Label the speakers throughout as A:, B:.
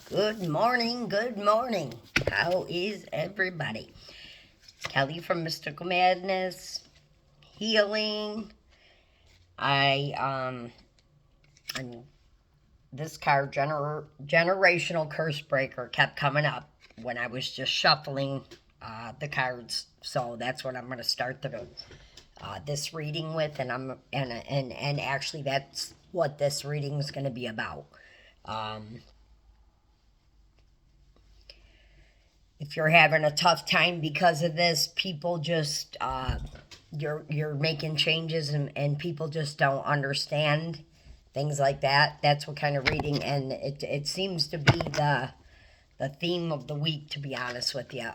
A: Good morning, good morning. How is everybody? Kelly from Mystical Madness, Healing. And this card, Generational Curse Breaker, kept coming up when I was just shuffling the cards. So that's what I'm going to start this reading with, and actually that's what this reading is going to be about. If you're having a tough time because of this, people just you're making changes and people just don't understand things like that. That's what kind of reading, and it seems to be the theme of the week, to be honest with you.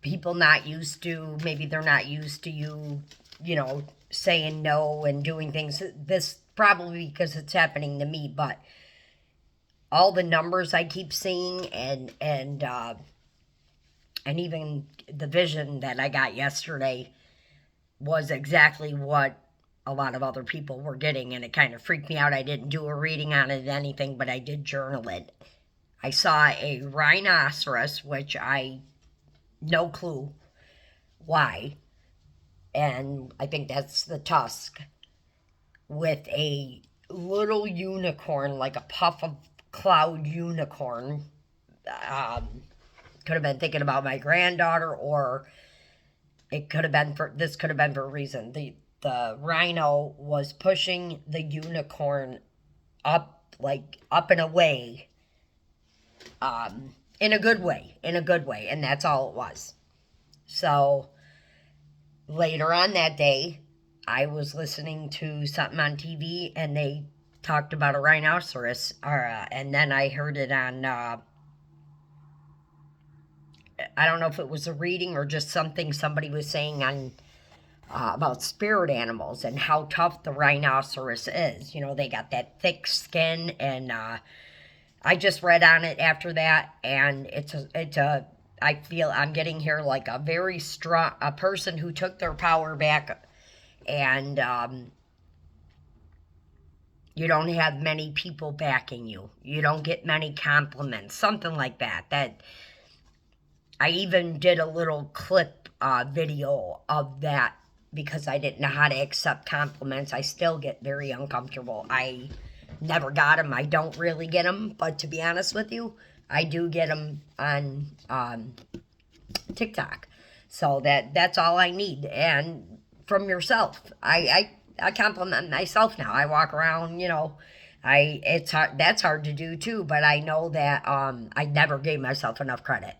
A: People not used to, maybe they're not used to you saying no and doing things. This probably because it's happening to me, but all the numbers I keep seeing and even the vision that I got yesterday was exactly what a lot of other people were getting, and it kind of freaked me out. I didn't do a reading on it, anything, but I did journal it. I saw a rhinoceros, which I no clue why, and I think that's the tusk, with a little unicorn, like a puff of cloud unicorn. Could have been thinking about my granddaughter, or it could have been for this could have been for a reason. The rhino was pushing the unicorn up, like up and away, in a good way, and that's all it was. So later on that day, I was listening to something on TV, and they talked about a rhinoceros, and then I heard it on. I don't know if it was a reading or just something somebody was saying on about spirit animals and how tough the rhinoceros is. They got that thick skin, and I just read on it after that, and I feel I'm getting here like a very strong, a person who took their power back, and you don't have many people backing you. You don't get many compliments, something like that. I even did a little clip video of that because I didn't know how to accept compliments. I still get very uncomfortable. I never got them. I don't really get them, but to be honest with you, I do get them on TikTok. So that's all I need. And from yourself, I compliment myself now. I walk around, it's hard. That's hard to do too. But I know that I never gave myself enough credit.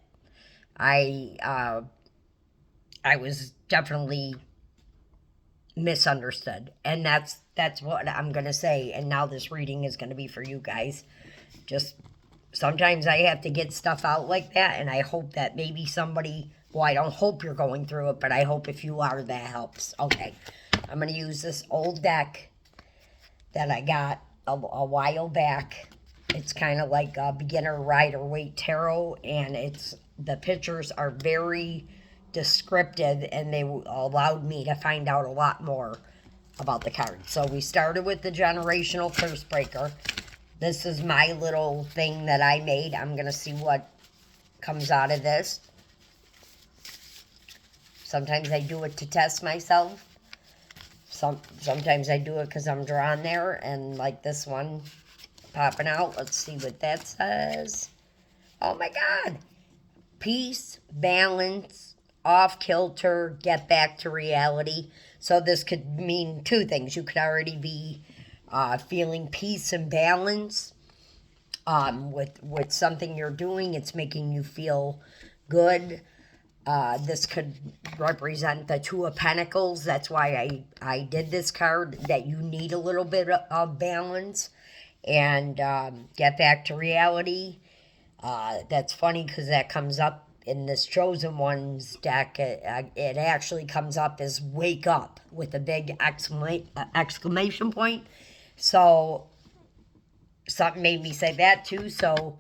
A: I was definitely misunderstood, and that's what I'm gonna say. And now this reading is gonna be for you guys. Just sometimes I have to get stuff out like that, and I hope that maybe somebody. Well, I don't hope you're going through it, but I hope if you are, that helps. Okay, I'm gonna use this old deck that I got a while back. It's kind of like a beginner rider weight tarot, and the pictures are very descriptive, and they allowed me to find out a lot more about the cards. So we started with the generational curse breaker. This is my little thing that I made. I'm gonna see what comes out of this. Sometimes I do it to test myself. Sometimes I do it because I'm drawn there, and like this one popping out. Let's see what that says. Oh my God. Peace, balance, off kilter, get back to reality. So this could mean two things. You could already be feeling peace and balance with something you're doing. It's making you feel good. This could represent the Two of Pentacles. That's why I did this card, that you need a little bit of balance and get back to reality. That's funny because that comes up in this Chosen Ones deck. It actually comes up as wake up with a big exclamation point. So something made me say that too. So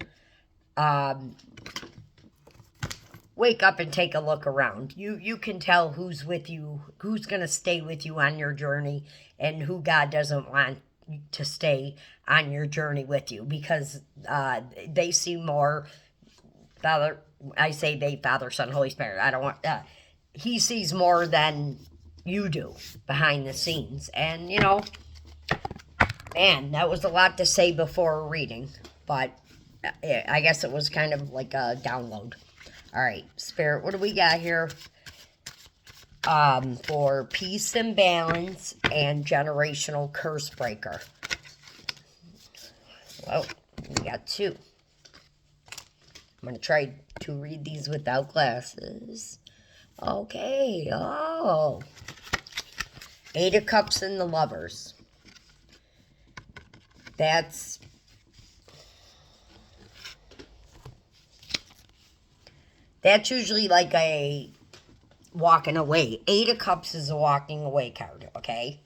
A: wake up and take a look around. You can tell who's with you, who's going to stay with you on your journey, and who God doesn't want to stay on your journey with you, because they see more. Father, I say they, Father, Son, Holy Spirit. I don't want. He sees more than you do behind the scenes, and you know, man, that was a lot to say before reading, but I guess it was kind of like a download. All right, Spirit, what do we got here? For peace and balance and generational curse breaker. Well, we got 2. I'm going to try to read these without glasses. Okay, oh. 8 of Cups and the Lovers. That's usually like a walking away. 8 of Cups is a walking away card, okay?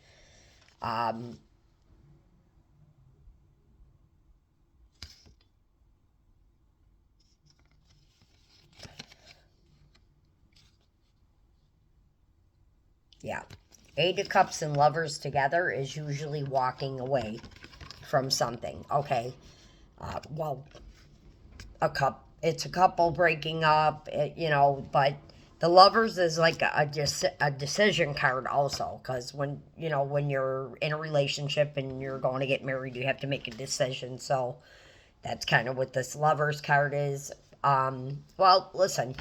A: Yeah. 8 of Cups and Lovers together is usually walking away from something, okay? Well, it's a couple breaking up, you know, but the Lovers is like a decision card also, because when you're in a relationship and you're going to get married, you have to make a decision. So that's kind of what this Lovers card is. Well, listen,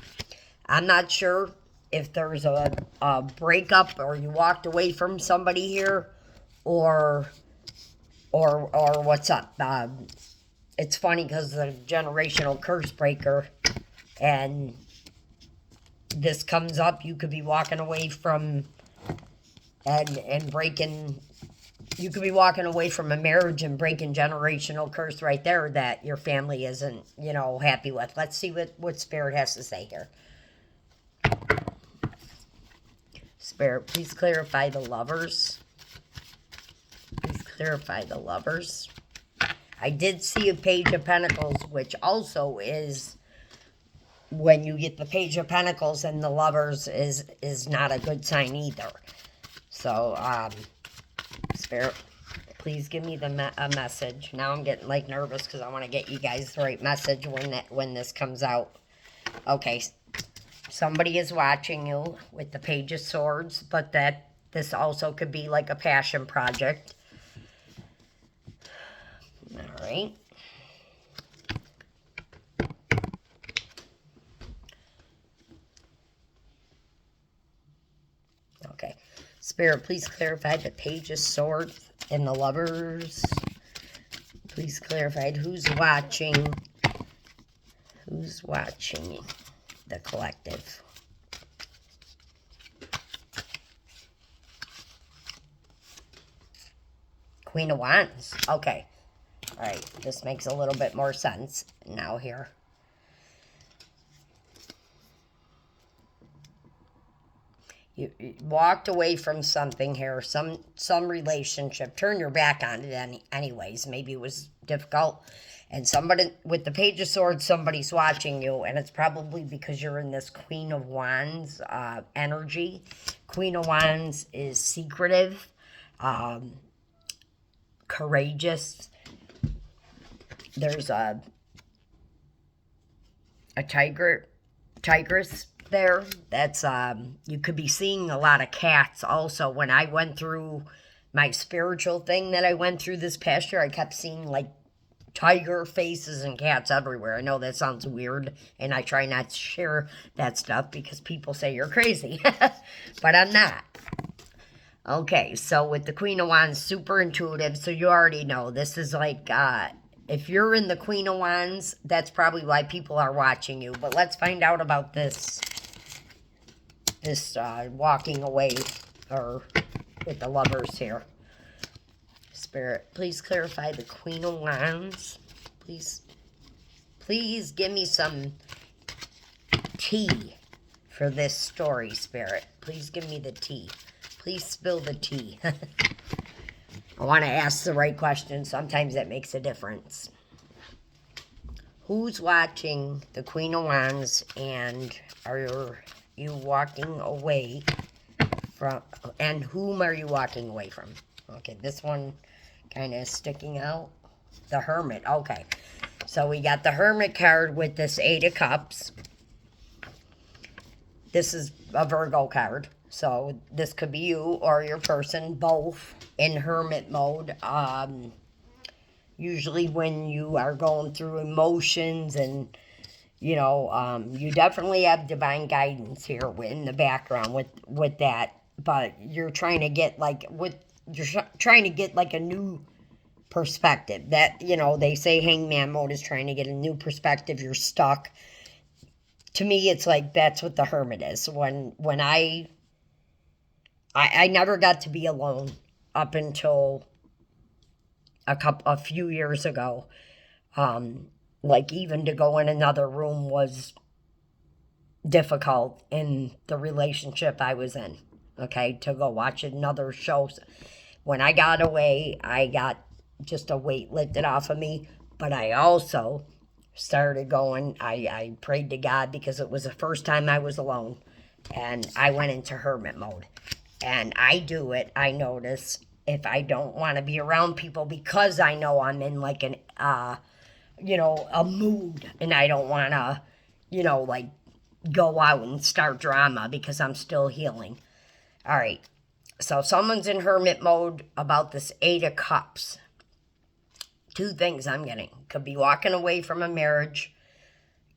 A: I'm not sure if there's a breakup or you walked away from somebody here, or what's up. It's funny because the generational curse breaker, and this comes up. You could be walking away from and breaking. You could be walking away from a marriage and breaking generational curse right there that your family isn't, happy with. Let's see what Spirit has to say here. Spirit, please clarify the Lovers. Please clarify the Lovers. I did see a Page of Pentacles, which also is, when you get the Page of Pentacles and the Lovers, is not a good sign either. So, Spirit, please give me a message. Now I'm getting nervous because I want to get you guys the right message when this comes out. Okay, somebody is watching you with the Page of Swords, but this also could be like a passion project. All right. Okay. Spirit, please clarify the Page of Swords and the Lovers. Please clarify who's watching. Who's watching the collective? Queen of Wands. Okay. All right. This makes a little bit more sense now here. You walked away from something here, some relationship. Turn your back on it anyways. Maybe it was difficult. And somebody, with the Page of Swords, somebody's watching you. And it's probably because you're in this Queen of Wands energy. Queen of Wands is secretive, courageous. There's a tigress there. That's you could be seeing a lot of cats also. When I went through my spiritual thing that I went through this past year, I kept seeing tiger faces and cats everywhere. I know that sounds weird, and I try not to share that stuff because people say you're crazy, but I'm not. Okay, so with the Queen of Wands, super intuitive, so you already know this is if you're in the Queen of Wands, that's probably why people are watching you. But let's find out about this walking away, or with the Lovers here. Spirit, please clarify the Queen of Wands. Please give me some tea for this story, Spirit. Please give me the tea. Please spill the tea. I want to ask the right question. Sometimes that makes a difference. Who's watching the Queen of Wands, and are you walking away from, and whom are you walking away from? Okay, this one kind of sticking out. The Hermit, okay. So we got the Hermit card with this Eight of Cups. This is a Virgo card. So this could be you or your person, both in Hermit mode. Usually when you are going through emotions and, you know, you definitely have divine guidance here in the background with that. But you're trying to get like, trying to get like a new perspective. That, you know, they say hangman mode is trying to get a new perspective. You're stuck. To me, it's like that's what the Hermit is. When I never got to be alone up until a few years ago. Like even to go in another room was difficult in the relationship I was in. Okay, to go watch another show. When I got away, I got just a weight lifted off of me. But I also started going, I prayed to God because it was the first time I was alone. And I went into Hermit mode. And I do it, I notice, if I don't want to be around people because I know I'm in like an, you know, a mood. And I don't want to, you know, like go out and start drama because I'm still healing. All right. So someone's in Hermit mode about this Eight of Cups. Two things I'm getting. Could be walking away from a marriage.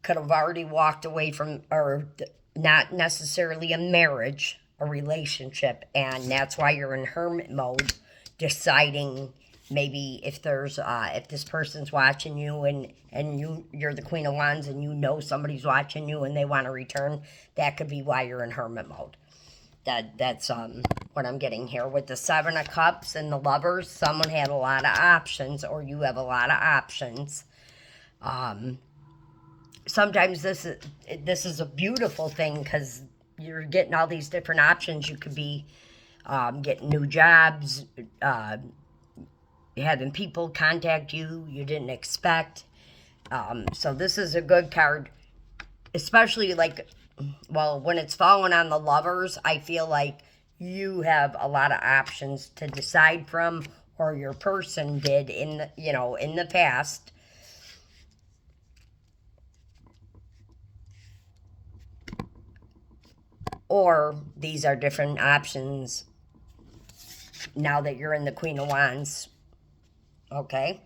A: Could have already walked away from, or not necessarily a marriage, a relationship. And that's why you're in Hermit mode, deciding maybe if there's, if this person's watching you and you're the Queen of Wands and you know somebody's watching you and they want to return, that could be why you're in Hermit mode. That's what I'm getting here. With the Seven of Cups and the Lovers, someone had a lot of options, or you have a lot of options. Sometimes this is a beautiful thing because you're getting all these different options. You could be getting new jobs, having people contact you didn't expect. So this is a good card, especially like, well, when it's falling on the Lovers, I feel like you have a lot of options to decide from, or your person did in the, you know, in the past. Or these are different options now that you're in the Queen of Wands. Okay.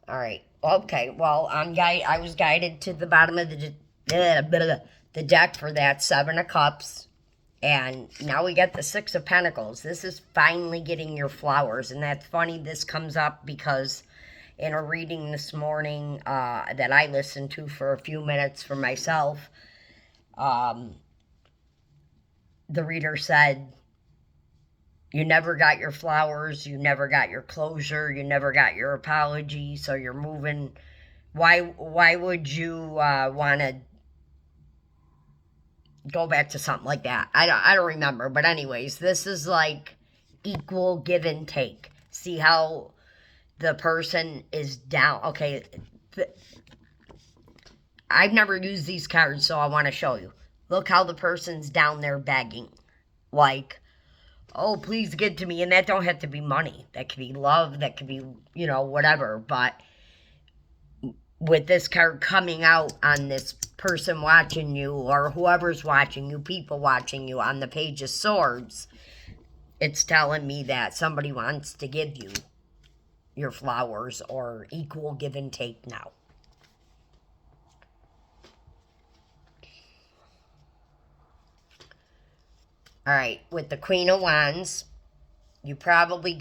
A: All right. Okay. Well, I was guided to the bottom of the deck for that Seven of Cups. And now we get the Six of Pentacles. This is finally getting your flowers. And that's funny. This comes up because in a reading this morning that I listened to for a few minutes for myself, the reader said, you never got your flowers, you never got your closure, you never got your apology, so you're moving. Why would you want to go back to something like that? I don't remember, but anyways, this is like equal give and take. See how the person is down. Okay, I've never used these cards, so I want to show you. Look how the person's down there begging. Like, oh, please get to me. And that don't have to be money. That could be love. That could be, you know, whatever. But with this card coming out on this person watching you, or whoever's watching you, people watching you on the Page of Swords, it's telling me that somebody wants to give you your flowers, or equal give and take now. All right, with the Queen of Wands, you probably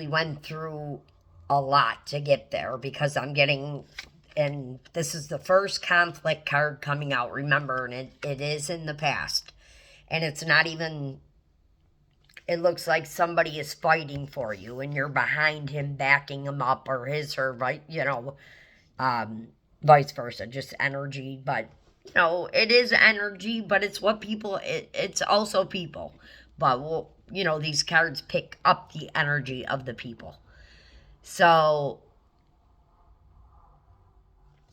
A: went through a lot to get there, because I'm getting, and this is the first conflict card coming out, remember, and it is in the past. And it's not even, it looks like somebody is fighting for you, and you're behind him, backing him up, or her, you know, vice versa, just energy. But you know, it is energy, but it's what people, it's also people. But, well, you know, these cards pick up the energy of the people. So,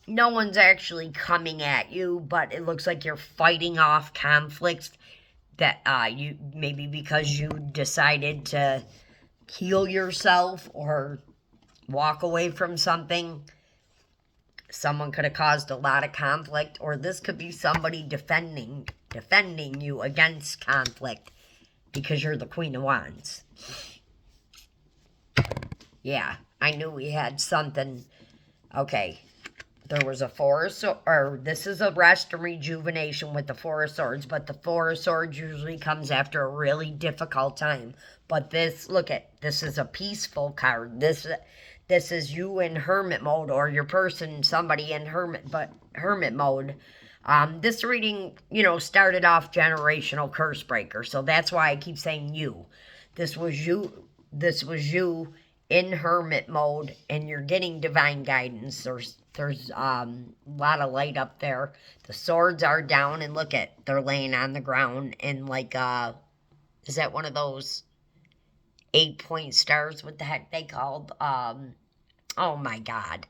A: no one's actually coming at you, but it looks like you're fighting off conflicts. that you maybe because you decided to heal yourself or walk away from something. Someone could have caused a lot of conflict, or this could be somebody defending you against conflict because you're the Queen of Wands. Yeah, I knew we had something. Okay, there was a Four of Swords, or this is a rest and rejuvenation with the Four of Swords, but the Four of Swords usually comes after a really difficult time. But this, look at, this is a peaceful card. This is you in hermit mode, or your person, somebody in hermit mode. This reading, started off generational curse breaker, so that's why I keep saying you. This was you. This was you in hermit mode, and you're getting divine guidance. There's a lot of light up there. The swords are down, and look at, they're laying on the ground, and like is that one of those 8-point stars? What the heck they called? Oh my God,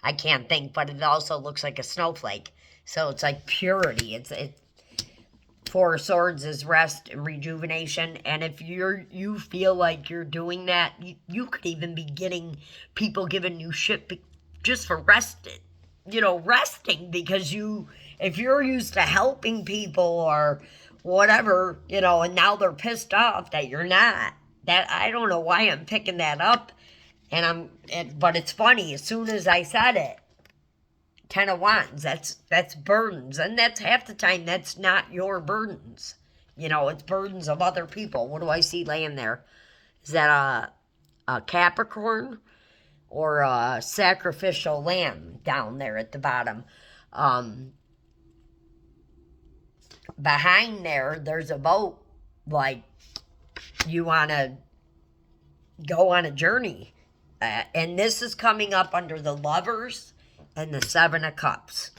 A: I can't think, but it also looks like a snowflake. So it's like purity. It's Four of Swords is rest and rejuvenation, and if you feel like you're doing that, you could even be getting people giving you shit just for resting, because if you're used to helping people or whatever, and now they're pissed off that you're not. That, I don't know why I'm picking that up, but it's funny. As soon as I said it, 10 of Wands, that's burdens, and that's half the time that's not your burdens. It's burdens of other people. What do I see laying there? Is that a Capricorn or a sacrificial lamb down there at the bottom? Behind there's a boat, like you want to go on a journey. And this is coming up under the Lovers and the Seven of Cups.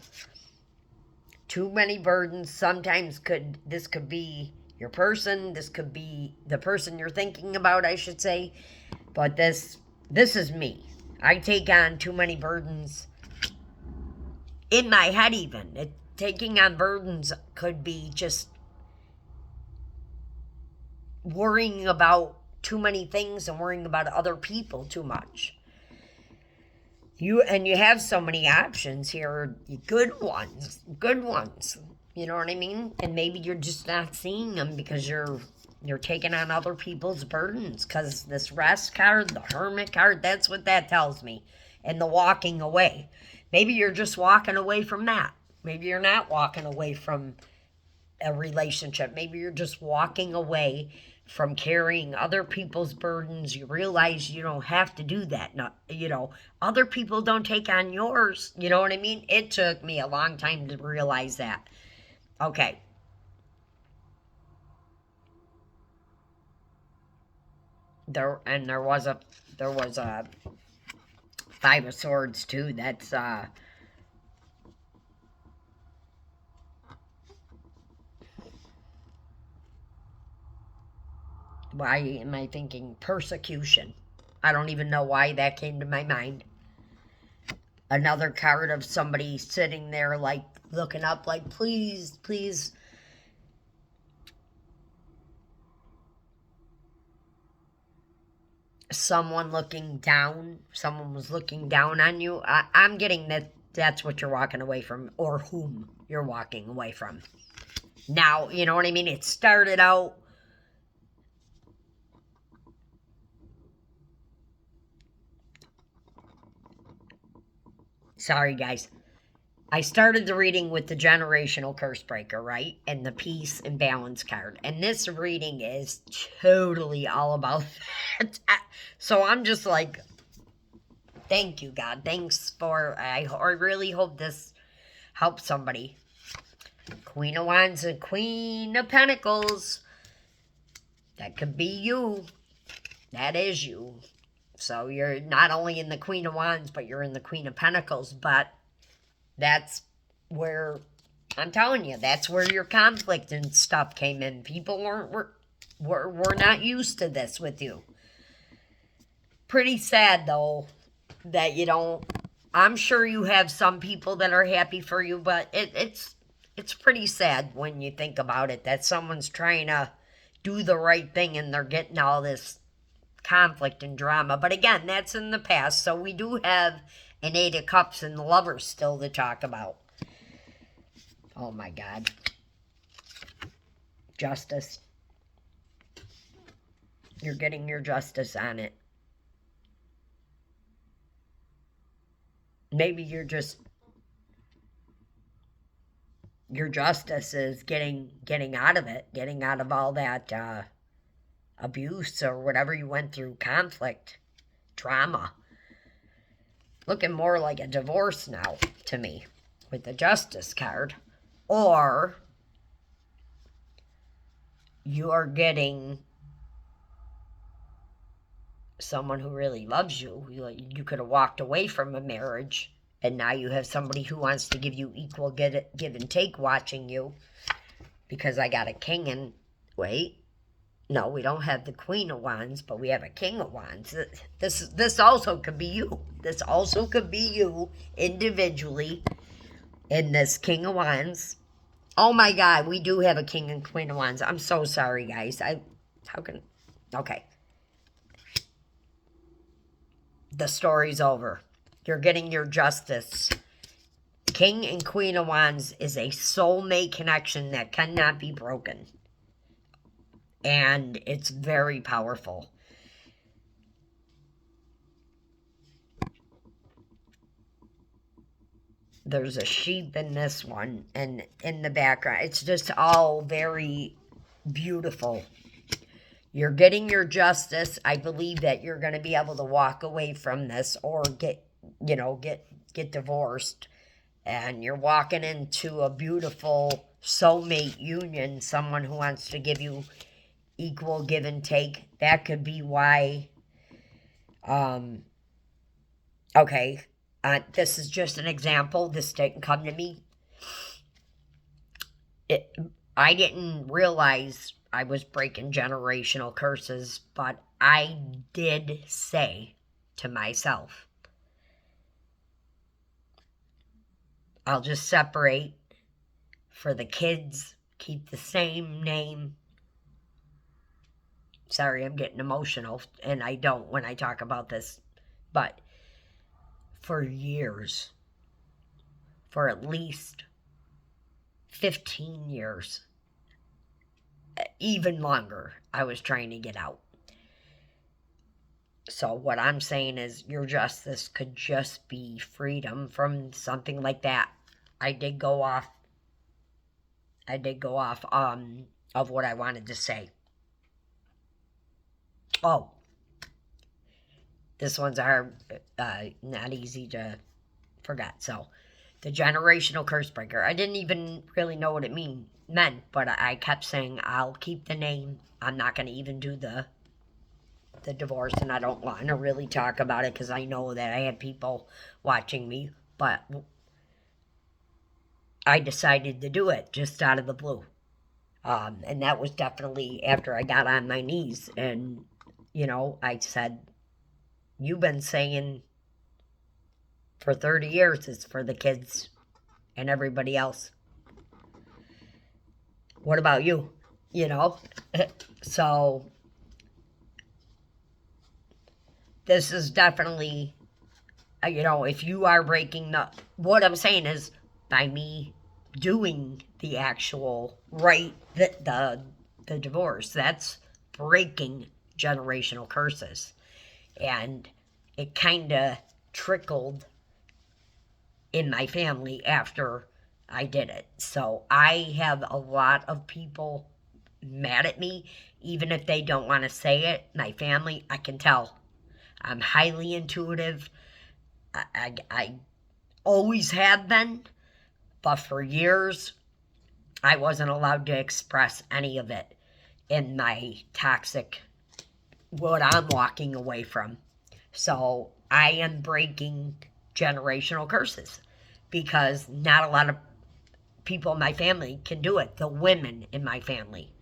A: Too many burdens. Sometimes this could be your person. This could be the person you're thinking about, I should say. But this is me. I take on too many burdens in my head even. Taking on burdens could be just worrying about too many things and worrying about other people too much. You have so many options here, good ones, you know what I mean? And maybe you're just not seeing them because you're taking on other people's burdens, because this rest card, the hermit card, that's what that tells me. And the walking away. Maybe you're just walking away from that. Maybe you're not walking away from a relationship. Maybe you're just walking away from carrying other people's burdens. You realize you don't have to do that. Other people don't take on yours. You know what I mean? It took me a long time to realize that. Okay. There was a Five of Swords too. That's why am I thinking persecution? I don't even know why that came to my mind. Another card of somebody sitting there, like, looking up, like, please, please. Someone looking down. Someone was looking down on you. I'm getting that's what you're walking away from, or whom you're walking away from. Now, you know what I mean? It started out... Sorry, guys. I started the reading with the generational curse breaker, right? And the peace and balance card. And this reading is totally all about that. So I'm just like, thank you, God. Thanks for, I really hope this helps somebody. Queen of Wands and Queen of Pentacles. That could be you. That is you. So you're not only in the Queen of Wands, but you're in the Queen of Pentacles. But that's where, I'm telling you, that's where your conflict and stuff came in. People were not used to this with you. Pretty sad, though, that you don't... I'm sure you have some people that are happy for you, but it's it's pretty sad when you think about it, that someone's trying to do the right thing and they're getting all this conflict and drama. But again, that's in the past, so we do have an Eight of Cups and the Lovers still to talk about. Oh my God. Justice. You're getting your justice on it. Maybe you're just, your justice is getting out of it, getting out of all that abuse or whatever you went through, conflict, trauma. Looking more like a divorce now to me with the Justice card. Or you are getting someone who really loves you. You could have walked away from a marriage, and now you have somebody who wants to give you equal give and take watching you. Because I got a king and, wait, no, we don't have the Queen of Wands, but we have a King of Wands. This also could be you. This also could be you individually in this King of Wands. Oh my God, we do have a King and Queen of Wands. I'm so sorry, guys. Okay. The story's over. You're getting your justice. King and Queen of Wands is a soulmate connection that cannot be broken. And it's very powerful. There's a sheep in this one, and in the background, it's just all very beautiful. You're getting your justice. I believe that you're going to be able to walk away from this or get divorced. And you're walking into a beautiful soulmate union, someone who wants to give you equal give and take. That could be why, okay, this is just an example. This didn't come to me. I didn't realize I was breaking generational curses, but I did say to myself, I'll just separate for the kids, keep the same name. Sorry, I'm getting emotional, and I don't when I talk about this, but for years, for at least 15 years, even longer, I was trying to get out. So what I'm saying is your justice could just be freedom from something like that. I did go off of what I wanted to say. Oh, this one's not easy to forget. So, the generational curse breaker. I didn't even really know what it meant, but I kept saying, I'll keep the name. I'm not going to even do the divorce, and I don't want to really talk about it because I know that I had people watching me, but I decided to do it just out of the blue. And that was definitely after I got on my knees and, I said, you've been saying for 30 years it's for the kids and everybody else. What about you? So this is definitely, if you are breaking what I'm saying is by me doing the actual the divorce, that's breaking generational curses. And it kind of trickled in my family after I did it. So I have a lot of people mad at me, even if they don't want to say it. My family, I can tell. I'm highly intuitive. I always have been, but for years, I wasn't allowed to express any of it in my toxic, what I'm walking away from. So I am breaking generational curses because not a lot of people in my family can do it, the women in my family.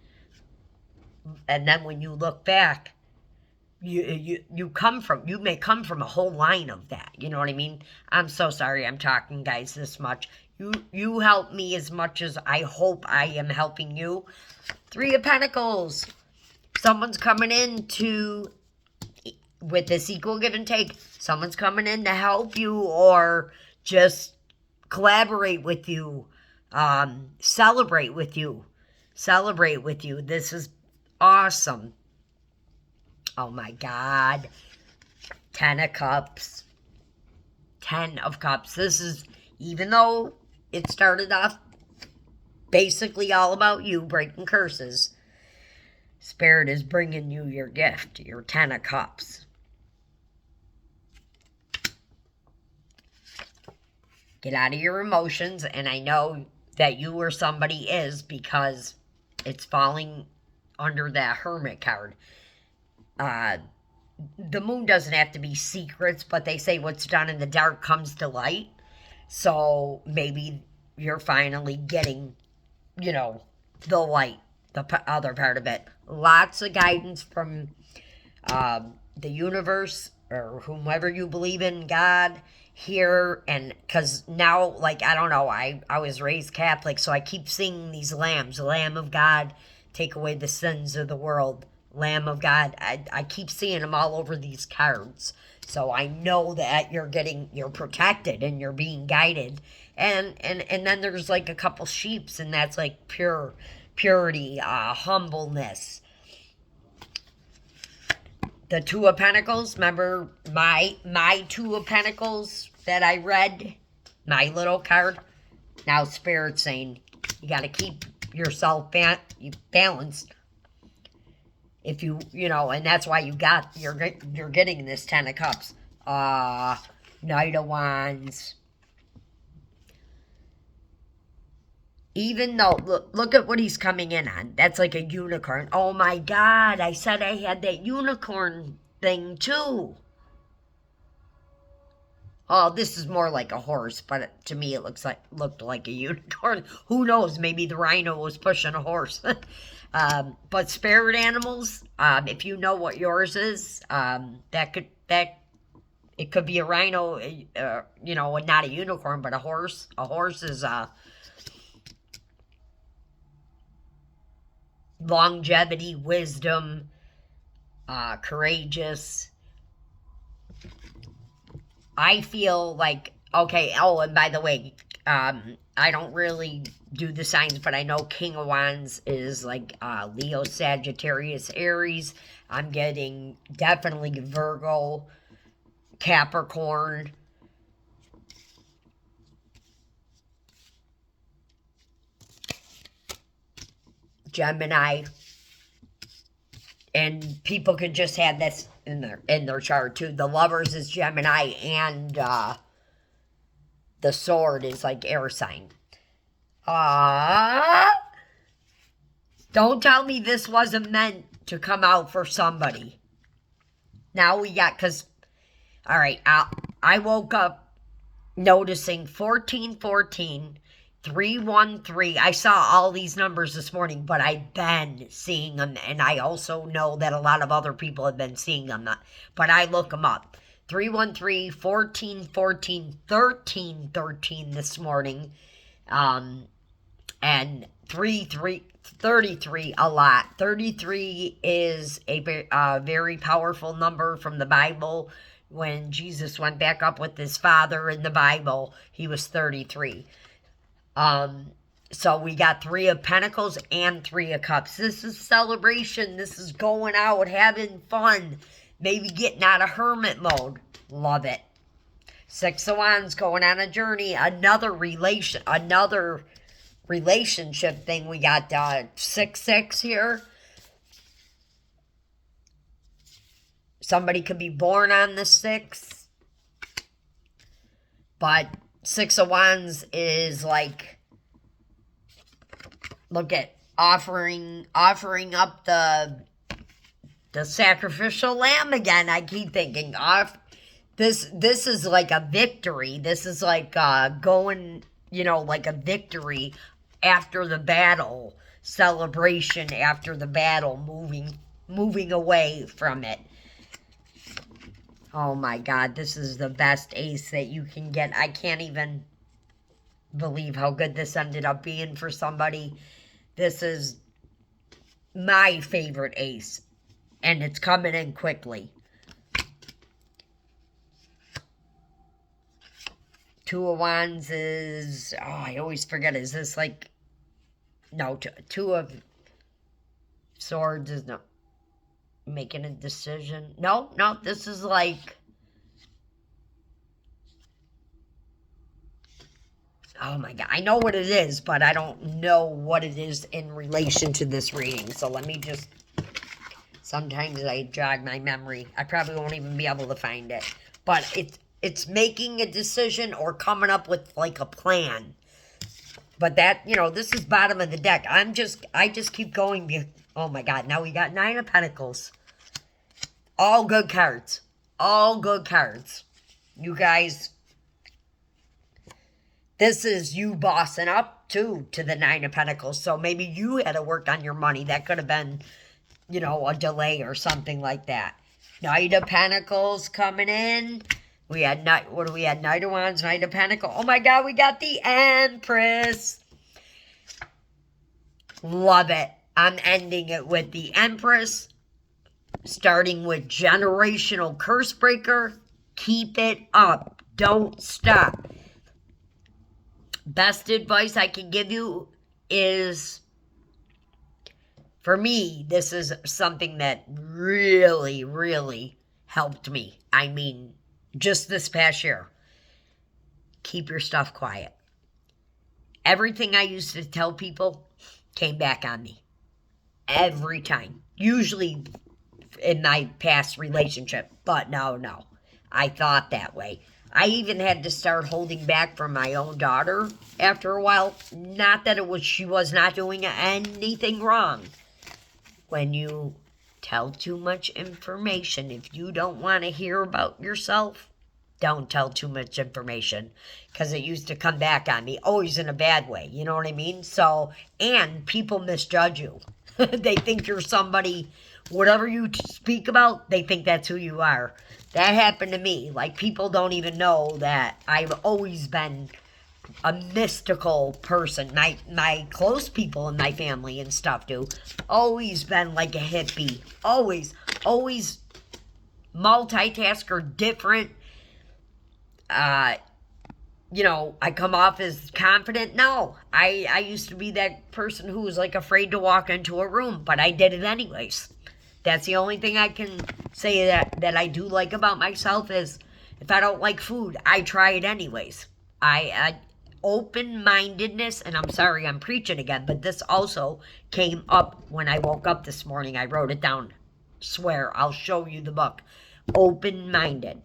A: And then when you look back, you come from, you may come from a whole line of that. You know what I mean? I'm so sorry I'm talking, guys, this much. You help me as much as I hope I am helping you. Three of Pentacles. Someone's coming in to, with this equal give and take, someone's coming in to help you or just collaborate with you, celebrate with you. Celebrate with you. This is awesome. Oh my God. 10 of Cups. 10 of Cups. This is, even though it started off basically all about you breaking curses, Spirit is bringing you your gift, your 10 of Cups. Get out of your emotions, and I know that you or somebody is, because it's falling under that Hermit card. The moon doesn't have to be secrets, but they say what's done in the dark comes to light. So maybe you're finally getting, you know, the light, the other part of it. Lots of guidance from the universe or whomever you believe in, God, here. And because now, like, I don't know, I was raised Catholic, so I keep seeing these lambs. Lamb of God, take away the sins of the world. Lamb of God. I keep seeing them all over these cards. So I know that you're protected and you're being guided. And then there's like a couple sheeps, and that's like purity, humbleness. The Two of Pentacles, remember my Two of Pentacles that I read? My little card. Now Spirit's saying you got to keep yourself balanced. If you know, and that's why you're getting this 10 of Cups. Knight of Wands. Even though, look at what he's coming in on. That's like a unicorn. Oh my God, I said I had that unicorn thing too. Oh, this is more like a horse, but to me it looked like a unicorn. Who knows? Maybe the rhino was pushing a horse. But spirit animals, if you know what yours is, it could be a rhino, you know, not a unicorn, but a horse. A horse is longevity, wisdom, courageous. I feel like, okay, oh, and by the way, I don't really do the signs, but I know King of Wands is like Leo, Sagittarius, Aries. I'm getting definitely Virgo, Capricorn. Gemini. And people could just have this in their chart too. The Lovers is Gemini, and the Sword is like air sign. Don't tell me this wasn't meant to come out for somebody. Now we got, because, all right, I woke up noticing 1414, 313. I saw all these numbers this morning, but I've been seeing them, and I also know that a lot of other people have been seeing them, but I look them up. 313, 1414, 1313 this morning, and 33 a lot. 33 is a very powerful number from the Bible. When Jesus went back up with his Father in the Bible, he was 33. So we got 3 of Pentacles and 3 of Cups. This is celebration. This is going out, having fun, maybe getting out of hermit mode. Love it. 6 of Wands, going on a journey. Another relationship thing. We got 6-6 here. Somebody could be born on the 6th. But 6 of Wands is like, look at offering up the sacrificial lamb again. I keep thinking this is like a victory. This is like going, you know, like a victory after the battle, celebration after the battle, moving away from it. Oh my God, this is the best ace that you can get. I can't even believe how good this ended up being for somebody. This is my favorite ace, and it's coming in quickly. Two of Wands is, oh, I always forget, is this like, no, Two of Swords is no, making a decision. No, no, this is like, oh my God, I know what it is, but I don't know what it is in relation to this reading. So let me just, sometimes I jog my memory. I probably won't even be able to find it. But it's making a decision or coming up with like a plan. But that, this is bottom of the deck. I just keep going. Oh my God, now we got 9 of Pentacles. All good cards. All good cards. You guys, this is you bossing up too to the 9 of Pentacles. So maybe you had to work on your money. That could have been, a delay or something like that. Knight of Pentacles coming in. We had Knight of Wands, Knight of Pentacles. Oh my God, we got the Empress. Love it. I'm ending it with the Empress. Starting with generational curse breaker. Keep it up. Don't stop. Best advice I can give you is, for me, this is something that really, really helped me. I mean, just this past year. Keep your stuff quiet. Everything I used to tell people came back on me. Every time. Usually in my past relationship. But no. I thought that way. I even had to start holding back from my own daughter after a while. Not that she was not doing anything wrong. When you tell too much information, if you don't want to hear about yourself, don't tell too much information, because it used to come back on me, always in a bad way, you know what I mean? So, and people misjudge you. They think you're somebody, whatever you speak about, they think that's who you are. That happened to me. Like, people don't even know that I've always been a mystical person. My close people in my family and stuff do. Always been like a hippie. Always multitasker, different. I come off as confident. No, I used to be that person who was like afraid to walk into a room, but I did it anyways. That's the only thing I can say that I do like about myself is if I don't like food, I try it anyways. I open-mindedness, and I'm sorry I'm preaching again, but this also came up when I woke up this morning. I wrote it down. Swear, I'll show you the book. Open-minded.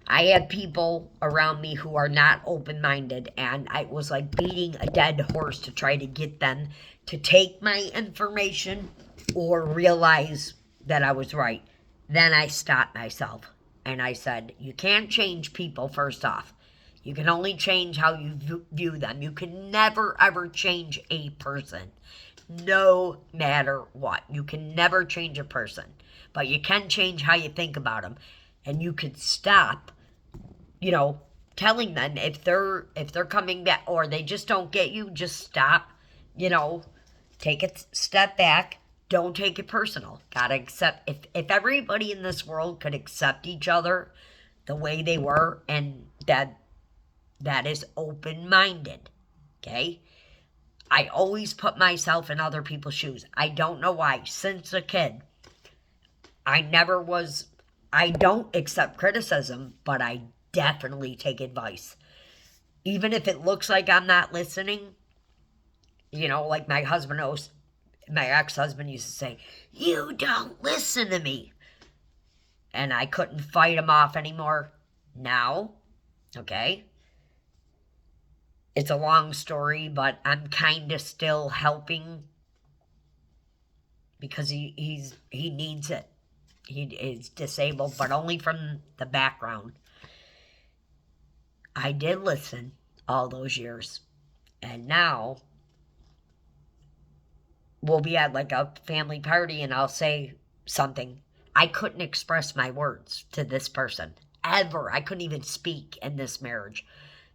A: I had people around me who are not open-minded, and I was like beating a dead horse to try to get them to take my information or realize that I was right. Then I stopped myself, and I said, you can't change people, first off. You can only change how you view them. You can never, ever change a person, no matter what. You can never change a person, but you can change how you think about them. And you could stop, telling them if they're coming back or they just don't get you, just stop, take a step back. Don't take it personal. Gotta accept, if everybody in this world could accept each other the way they were, and that is open-minded, okay? I always put myself in other people's shoes. I don't know why. Since a kid, I don't accept criticism, but I definitely take advice. Even if it looks like I'm not listening, like my ex-husband used to say, you don't listen to me. And I couldn't fight him off anymore. Now, okay, it's a long story, but I'm kind of still helping because he needs it. He is disabled, but only from the background. I did listen all those years. And now we'll be at like a family party and I'll say something. I couldn't express my words to this person ever. I couldn't even speak in this marriage.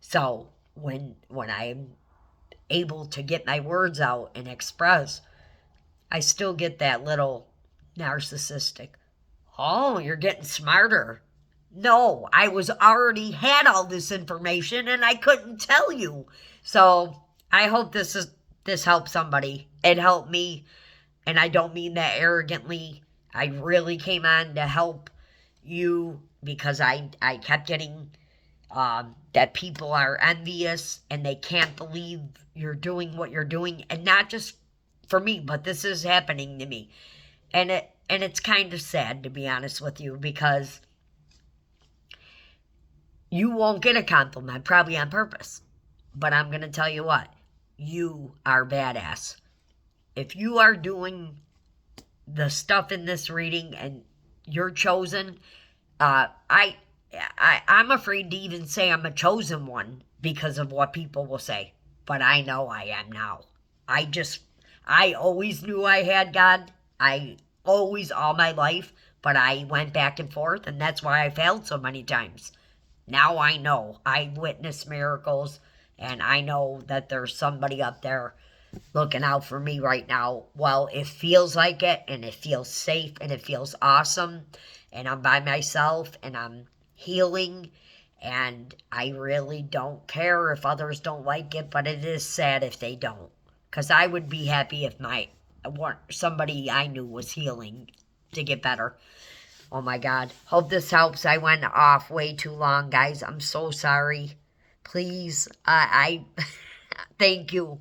A: So when I'm able to get my words out and express, I still get that little narcissistic, oh, you're getting smarter. No, I was already had all this information and I couldn't tell you. So I hope this helps somebody. It helped me, and I don't mean that arrogantly. I really came on to help you because I kept getting that people are envious and they can't believe you're doing what you're doing, and not just for me, but this is happening to me, and it's kind of sad, to be honest with you, because you won't get a compliment, probably on purpose, but I'm gonna tell you what, you are badass. If you are doing the stuff in this reading and you're chosen, I'm afraid to even say I'm a chosen one because of what people will say. But I know I am now. I always knew I had God. I always, all my life, but I went back and forth, and that's why I failed so many times. Now I know. I witness miracles, and I know that there's somebody up there looking out for me right now. Well, it feels like it, and it feels safe, and it feels awesome, and I'm by myself, and I'm healing, and I really don't care if others don't like it, but it is sad if they don't, because I would be happy if somebody I knew was healing to get better. Oh my God. Hope this helps. I went off way too long, guys. I'm so sorry. Please, I thank you.